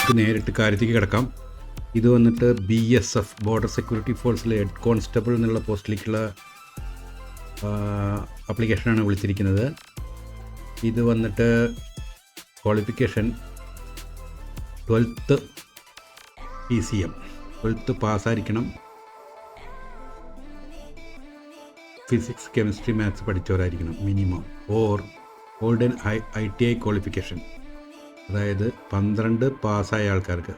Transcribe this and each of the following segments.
നമുക്ക് നേരിട്ട് കാര്യത്തേക്ക് കിടക്കാം. ഇത് വന്നിട്ട് BSF ബോർഡർ സെക്യൂരിറ്റി ഫോഴ്സിലെ ഹെഡ് കോൺസ്റ്റബിൾ എന്നുള്ള പോസ്റ്റിലേക്കുള്ള ആപ്ലിക്കേഷനാണ് വിളിച്ചിരിക്കുന്നത്. ഇത് വന്നിട്ട് ക്വാളിഫിക്കേഷൻ 12th PCM 12th പാസ്സായിരിക്കണം. ഫിസിക്സ് കെമിസ്ട്രി മാത്സ് പഠിച്ചവരായിരിക്കണം minimum. Or old ITI qualification, അതായത് 12 പാസ്സായ ആൾക്കാർക്ക്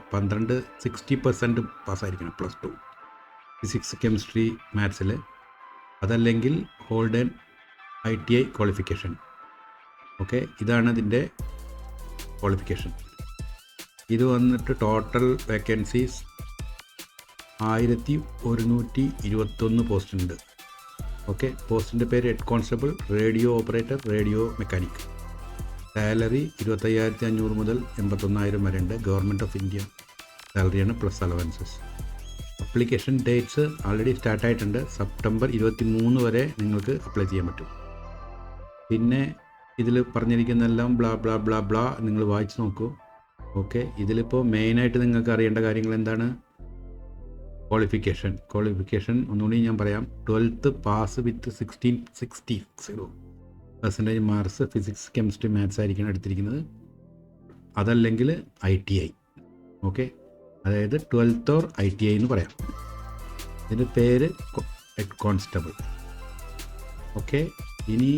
60% പാസ്സായിരിക്കണം +2 ഫിസിക്സ് കെമിസ്ട്രി മാത്സിൽ. അതല്ലെങ്കിൽ ഹോൾഡ് ITI ക്വാളിഫിക്കേഷൻ. ഓക്കെ, ഇതാണ് ഇതിൻ്റെ ക്വാളിഫിക്കേഷൻ. ഇത് വന്നിട്ട് ടോട്ടൽ വേക്കൻസീസ് 1121 പോസ്റ്റ് ഉണ്ട്. ഓക്കെ, പോസ്റ്റിൻ്റെ പേര് head constable, radio operator, radio mechanic. Salary 25,500 മുതൽ 81,000 വരെ ഉണ്ട്. ഗവൺമെൻറ് ഓഫ് ഇന്ത്യ സാലറിയാണ് plus allowances. Application dates already സ്റ്റാർട്ടായിട്ടുണ്ട്. സെപ്റ്റംബർ 23 വരെ നിങ്ങൾക്ക് അപ്ലൈ ചെയ്യാൻ പറ്റും. പിന്നെ ഇതിൽ പറഞ്ഞിരിക്കുന്നതെല്ലാം ബ്ലാ ബ്ലാ ബ്ലാ ബ്ലാ നിങ്ങൾ വായിച്ച് നോക്കൂ. ഓക്കെ, ഇതിലിപ്പോൾ മെയിനായിട്ട് നിങ്ങൾക്ക് അറിയേണ്ട കാര്യങ്ങൾ എന്താണ്? ക്വാളിഫിക്കേഷൻ ഒന്നുകൂടി ഞാൻ പറയാം. 12th പാസ് വിത്ത് 60% മാർക്സ് ഫിസിക്സ് കെമിസ്ട്രി മാത്സ് ആയിരിക്കണം എടുത്തിരിക്കുന്നത്. അതല്ലെങ്കിൽ ITI. ഓക്കെ, അതായത് 12th ഓർ ITI എന്ന് പറയാം. ഇതിൻ്റെ പേര് ഹെഡ് കോൺസ്റ്റബിൾ. ഓക്കെ, ഇനി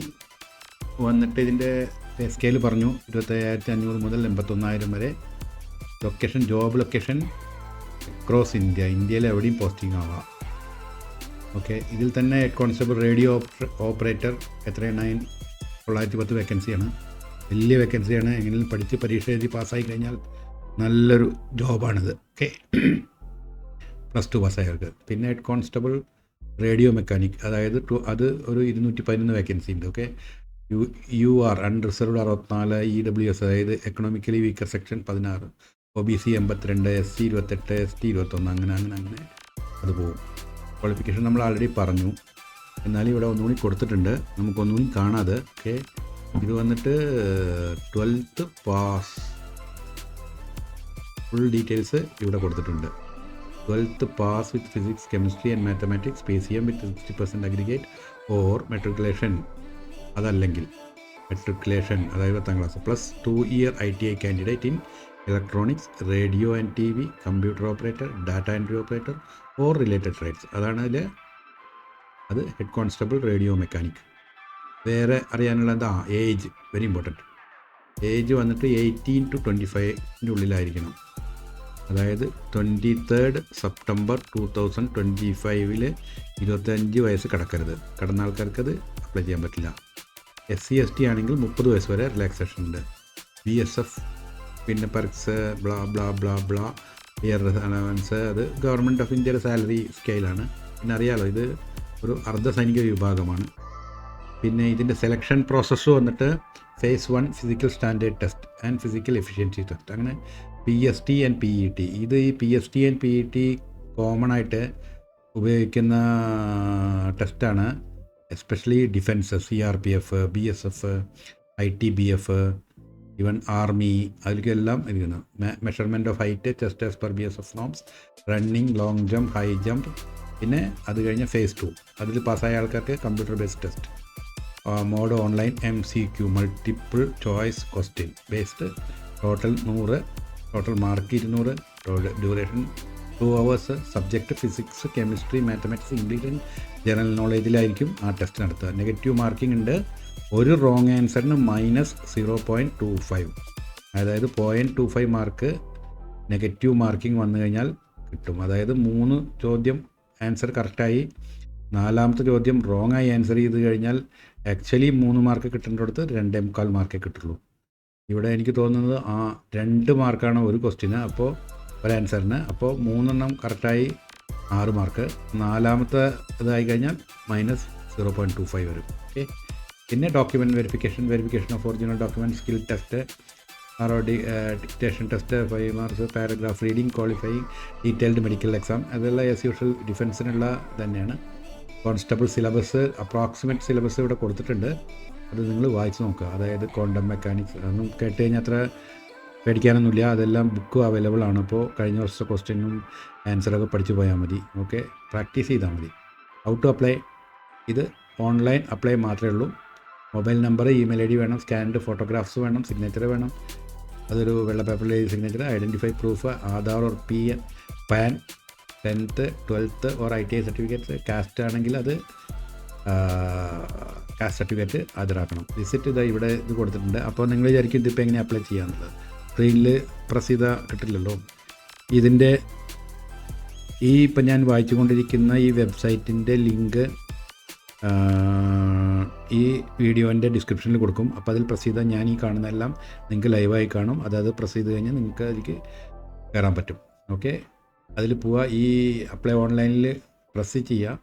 വന്നിട്ട് ഇതിൻ്റെ പേ സ്കെയിൽ പറഞ്ഞു. 25,500 മുതൽ 81,000 വരെ. ലൊക്കേഷൻ, ജോബ് ലൊക്കേഷൻ അക്രോസ് ഇന്ത്യയിൽ എവിടെയും പോസ്റ്റിംഗ് ആവാം. ഓക്കെ, ഇതിൽ തന്നെ ഹെഡ് കോൺസ്റ്റബിൾ, റേഡിയോ ഓപ്പറേറ്റർ 910 വേക്കൻസിയാണ്. വലിയ വേക്കൻസിയാണ്. എങ്ങനെയും പഠിച്ച് പരീക്ഷ എഴുതി പാസ്സായി കഴിഞ്ഞാൽ നല്ലൊരു ജോബാണിത്. ഓക്കെ, +2 പാസ്സായവർക്ക്. പിന്നെ ഹെഡ് കോൺസ്റ്റബിൾ റേഡിയോ മെക്കാനിക്, അതായത് അത് ഒരു 211 വേക്കൻസി ഉണ്ട്. ഓക്കെ, UR അൺറിസർവ്ഡ് 64, EWS അതായത് economically weaker section 16, OBC 82, SC 28, ST 21, അങ്ങനെ അത് പോകും. ക്വാളിഫിക്കേഷൻ നമ്മൾ ആൾറെഡി പറഞ്ഞു. എന്നാലും ഇവിടെ ഒന്നുകൂടി കൊടുത്തിട്ടുണ്ട്, നമുക്കൊന്നുകൂടി കാണാതെ. ഓക്കെ, ഇത് വന്നിട്ട് 12th പാസ് ഫുൾ ഡീറ്റെയിൽസ് ഇവിടെ കൊടുത്തിട്ടുണ്ട്. 12th pass with physics chemistry and mathematics PCM with 60% aggregate or matriculation, അതല്ലെങ്കിൽ മെട്രിക്കുലേഷൻ അതായത് 10th class plus 2 year ITI candidate in electronics, radio and TV, computer operator, data entry operator or related trades. അതാണ് അത് head constable radio mechanic. വേറെ അറിയാനുള്ള age very important. Age വന്നിട്ട് 18 to 25 ഉള്ളിലായിരിക്കണം. അതായത് 23rd September 2025 25 വയസ്സ് കടക്കരുത്. കടന്ന ആൾക്കാർക്ക് അത് അപ്ലൈ ചെയ്യാൻ പറ്റില്ല. SC ST ആണെങ്കിൽ 30 വയസ്സ് വരെ റിലാക്സേഷൻ ഉണ്ട്. BSF പിന്നെ perks blah blah blah blah year allowance, അത് ഗവൺമെൻറ് ഓഫ് ഇന്ത്യയുടെ സാലറി സ്കെയിലാണ്. പിന്നെ അറിയാലോ, ഇത് ഒരു അർദ്ധസൈനിക വിഭാഗമാണ്. പിന്നെ ഇതിൻ്റെ സെലക്ഷൻ പ്രോസസ്സ് വന്നിട്ട് phase 1 physical standard test and physical efficiency test, അങ്ങനെ PST ആൻഡ് PET. ഇത് ഈ PST ആൻഡ് PET കോമൺ ആയിട്ട് ഉപയോഗിക്കുന്ന ടെസ്റ്റാണ്. Especially defence, CRPF, BSF, ITBF, even army, അതിലേക്കെല്ലാം ഇരിക്കുന്നു. Measurement of height, chest as per BSF norms, running, long jump, high jump. പിന്നെ അത് കഴിഞ്ഞ് phase 2 അതിൽ പാസ്സായ ആൾക്കാർക്ക് computer based test, mode online MCQ multiple choice question based. Total 100, total mark 200, duration 2 hours. Subject physics chemistry mathematics English and general നോളേജിലായിരിക്കും ആ test നടത്തുക. Negative marking ഉണ്ട്. ഒരു റോങ് ആൻസറിന് -0.25, അതായത് 0.25 മാർക്ക് നെഗറ്റീവ് മാർക്കിംഗ് വന്നു കഴിഞ്ഞാൽ കിട്ടും. അതായത് 3 ചോദ്യം ആൻസർ കറക്റ്റായി 4ാമത്തെ ചോദ്യം റോങ് ആയി ആൻസർ ചെയ്ത് കഴിഞ്ഞാൽ ആക്ച്വലി 3 മാർക്ക് കിട്ടേണ്ടടുത്ത് 2.25 മാർക്കേ കിട്ടുള്ളൂ. ഇവിടെ എനിക്ക് തോന്നുന്നത് 2 മാർക്കാണ് ഒരു ക്വസ്റ്റ്യന്, അപ്പോൾ ഒരു ആൻസറിന്. അപ്പോൾ 3 കറക്റ്റായി 6 മാർക്ക്. 4ാമത്തെ ഇതായി കഴിഞ്ഞാൽ -0.25 വരും. ഓക്കെ, പിന്നെ document verification of original document, skill test, dictation test 5 marks, paragraph reading, qualifying, detailed medical exam. അതെല്ലാം ആസ് യൂഷ്വൽ ഡിഫൻസിനുള്ള തന്നെയാണ്. കോൺസ്റ്റബിൾ സിലബസ്, അപ്രോക്സിമേറ്റ് സിലബസ് ഇവിടെ കൊടുത്തിട്ടുണ്ട്. അത് നിങ്ങൾ വായിച്ച് നോക്കുക. അതായത് ക്വാണ്ടം മെക്കാനിക്സ്, അതൊന്നും കേട്ട് കഴിഞ്ഞാൽ അത്ര പേടിക്കാനൊന്നുമില്ല, അതെല്ലാം ബുക്കും അവൈലബിൾ ആണ്. അപ്പോൾ കഴിഞ്ഞ വർഷത്തെ ക്വസ്റ്റ്യനും ആൻസറൊക്കെ പഠിച്ചു പോയാൽ മതി. ഓക്കെ, പ്രാക്ടീസ് ചെയ്താൽ മതി. ഹൗ ടു അപ്ലൈ, ഇത് ഓൺലൈൻ അപ്ലൈ മാത്രമേ ഉള്ളൂ. മൊബൈൽ നമ്പർ, ഇമെയിൽ ID വേണം, സ്കാൻഡ് ഫോട്ടോഗ്രാഫ്സ് വേണം, സിഗ്നേച്ചർ വേണം, അതൊരു വെള്ള പേപ്പറിൽ signature, identify proof, Aadhaar or PAN, 10th 12th or ITI certificate, caste ആണെങ്കിൽ അത് കാസ്റ്റ് സർട്ടിഫിക്കറ്റ് ഹാജരാക്കണം. വിസിറ്റ് ഇതാ ഇവിടെ ഇത് കൊടുത്തിട്ടുണ്ട്. അപ്പോൾ നിങ്ങൾ വിചാരിക്കും ഇതിപ്പോൾ എങ്ങനെ അപ്ലൈ ചെയ്യാന്നുള്ളത്. സ്ക്രീനിൽ പ്രസ് ചെയ്താൽ കിട്ടില്ലല്ലോ. ഇതിൻ്റെ ഈ ഇപ്പം ഞാൻ വായിച്ചുകൊണ്ടിരിക്കുന്ന ഈ വെബ്സൈറ്റിൻ്റെ ലിങ്ക് ഈ വീഡിയോൻ്റെ ഡിസ്ക്രിപ്ഷനിൽ കൊടുക്കും. അപ്പോൾ അതിൽ പ്രസ് ചെയ്താൽ ഞാൻ ഈ കാണുന്നതെല്ലാം നിങ്ങൾക്ക് ലൈവായി കാണും. അതായത് പ്രസ് ചെയ്ത് കഴിഞ്ഞാൽ നിങ്ങൾക്ക് അതിലേക്ക് കയറാൻ പറ്റും. ഓക്കെ, അതിൽ പോവുക, ഈ അപ്ലൈ ഓൺലൈനിൽ പ്രസ് ചെയ്യുക.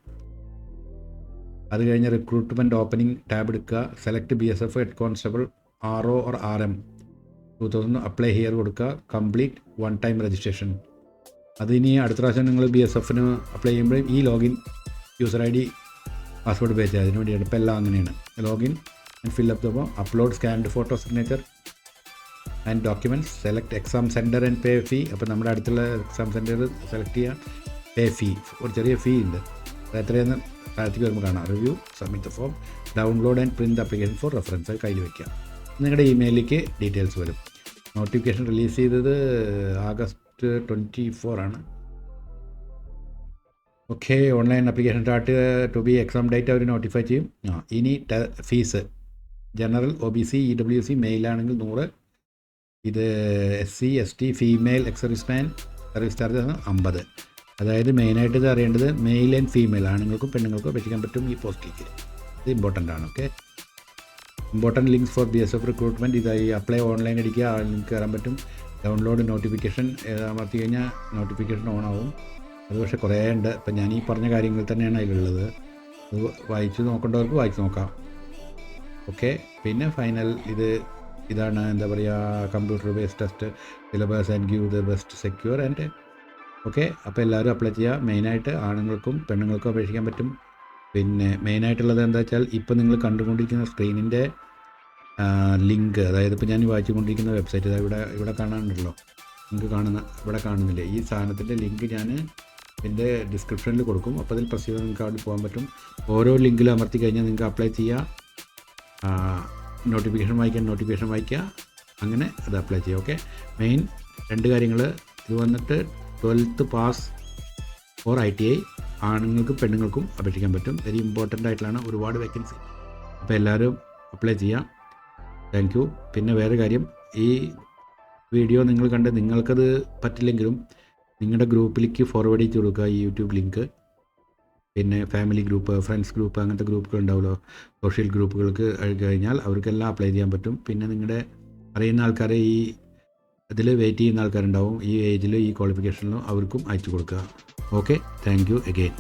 അത് കഴിഞ്ഞ് റിക്രൂട്ട്മെൻറ്റ് ഓപ്പണിംഗ് ടാബ് എടുക്കുക, select BSF head constable RO or RM 2000 apply here കൊടുക്കുക, കംപ്ലീറ്റ് 1 ടൈം രജിസ്ട്രേഷൻ. അതിനി അടുത്ത പ്രാവശ്യം നിങ്ങൾ BSFന് അപ്ലൈ ചെയ്യുമ്പോഴും ഈ login user ID password pay ചെയ്യുക. അതിന് വേണ്ടിയാണ് ഇപ്പോൾ എല്ലാം അങ്ങനെയാണ്. Login and fill up the upload scanned photo, signature and documents, select exam centre and pay fee. അപ്പോൾ നമ്മുടെ അടുത്തുള്ള എക്സാം സെൻറ്റർ സെലക്ട് ചെയ്യുക, പേ ഫീ, ഒരു ചെറിയ ഫീ ഉണ്ട്, അത് എത്രയെന്ന് താഴത്തേക്ക് വരുമ്പോൾ കാണാം. Review, submit the form, download and print application for reference, അത് കയ്യിൽ വയ്ക്കുക. നിങ്ങളുടെ ഇമെയിലിലേക്ക് ഡീറ്റെയിൽസ് വരും. നോട്ടിഫിക്കേഷൻ റിലീസ് ചെയ്തത് August 24 ആണ്. Okay, online application start to be exam date അവർ നോട്ടിഫൈ ചെയ്യും. ഇനി ഫീസ് ജനറൽ, OBC, EWC മെയിലാണെങ്കിൽ 100, ഇത് SC ST female ex serviceman service charge 50. അതായത് മെയിനായിട്ട് ഇത് അറിയേണ്ടത് മെയിൽ ആൻഡ് ഫീമെയിൽ, ആണുങ്ങൾക്കും പെണ്ണുങ്ങൾക്കും അപേക്ഷിക്കാൻ പറ്റും ഈ പോസ്റ്റിലേക്ക്. ഇത് ഇമ്പോർട്ടൻ്റ് ആണ്. Okay, important links for BSF recruitment, ഇതായി അപ്ലൈ ഓൺലൈൻ അടിക്കുക, ലിങ്ക് കയറാൻ പറ്റും. ഡൗൺലോഡ് നോട്ടിഫിക്കേഷൻ അമർത്തി കഴിഞ്ഞാൽ നോട്ടിഫിക്കേഷൻ ഓൺ ആവും. അത് പക്ഷേ കുറേ ഉണ്ട്. ഇപ്പം ഞാൻ ഈ പറഞ്ഞ കാര്യങ്ങൾ തന്നെയാണ് അതിലുള്ളത്. അത് വായിച്ച് നോക്കേണ്ടവർക്ക് വായിച്ച് നോക്കാം. ഓക്കെ, പിന്നെ ഫൈനൽ ഇതാണ് എന്താ പറയുക, computer based test syllabus and give the best secure and. Okay, അപ്പോൾ എല്ലാവരും അപ്ലൈ ചെയ്യുക. മെയിനായിട്ട് ആണുങ്ങൾക്കും പെണ്ണുങ്ങൾക്കും അപേക്ഷിക്കാൻ പറ്റും. പിന്നെ മെയിനായിട്ടുള്ളത് എന്താ വെച്ചാൽ ഇപ്പോൾ നിങ്ങൾ കണ്ടുകൊണ്ടിരിക്കുന്ന സ്ക്രീനിൻ്റെ ലിങ്ക്, അതായത് ഇപ്പോൾ ഞാൻ വായിച്ചുകൊണ്ടിരിക്കുന്ന വെബ്സൈറ്റ് ഇവിടെ കാണാനുണ്ടല്ലോ, നിങ്ങൾക്ക് ഇവിടെ കാണുന്നില്ലേ, ഈ സാധനത്തിൻ്റെ ലിങ്ക് ഞാൻ എൻ്റെ ഡിസ്ക്രിപ്ഷനിൽ കൊടുക്കും. അപ്പോൾ അതിൽ പ്രസ് ചെയ്താൽ നിങ്ങൾക്ക് അവിടെ പോകാൻ പറ്റും. ഓരോ ലിങ്കിലും അമർത്തി കഴിഞ്ഞാൽ നിങ്ങൾക്ക് അപ്ലൈ ചെയ്യുക, നോട്ടിഫിക്കേഷൻ വായിക്കുക, അങ്ങനെ അത് അപ്ലൈ ചെയ്യുക. ഓക്കെ, മെയിൻ 2 കാര്യങ്ങൾ, ഇത് വന്നിട്ട് 12th പാസ് ഓർ ITI ആണുങ്ങൾക്കും പെണ്ണുങ്ങൾക്കും അപേക്ഷിക്കാൻ പറ്റും. വെരി ഇമ്പോർട്ടൻ്റ് ആയിട്ടുള്ളതാണ്, ഒരുപാട് വേക്കൻസി. അപ്പോൾ എല്ലാവരും അപ്ലൈ ചെയ്യാം. Thank you. പിന്നെ വേറെ കാര്യം, ഈ വീഡിയോ നിങ്ങൾ കണ്ട് നിങ്ങൾക്കത് പറ്റില്ലെങ്കിലും നിങ്ങളുടെ ഗ്രൂപ്പിലേക്ക് ഫോർവേഡ് ചെയ്ത് കൊടുക്കുക ഈ യൂട്യൂബ് ലിങ്ക്. പിന്നെ ഫാമിലി ഗ്രൂപ്പ്, ഫ്രണ്ട്സ് ഗ്രൂപ്പ്, അങ്ങനത്തെ ഗ്രൂപ്പുകൾ ഉണ്ടാവുമല്ലോ, സോഷ്യൽ ഗ്രൂപ്പുകൾക്ക് കഴിഞ്ഞാൽ അവർക്കെല്ലാം അപ്ലൈ ചെയ്യാൻ പറ്റും. പിന്നെ നിങ്ങളുടെ അറിയുന്ന ആൾക്കാരെ ഈ ഇതിൽ വെയിറ്റ് ചെയ്യുന്ന ആൾക്കാരുണ്ടാവും, ഈ ഏജിൽ ഈ ക്വാളിഫിക്കേഷനിലും അവർക്കും അയച്ചു കൊടുക്കുക. Okay, thank you again.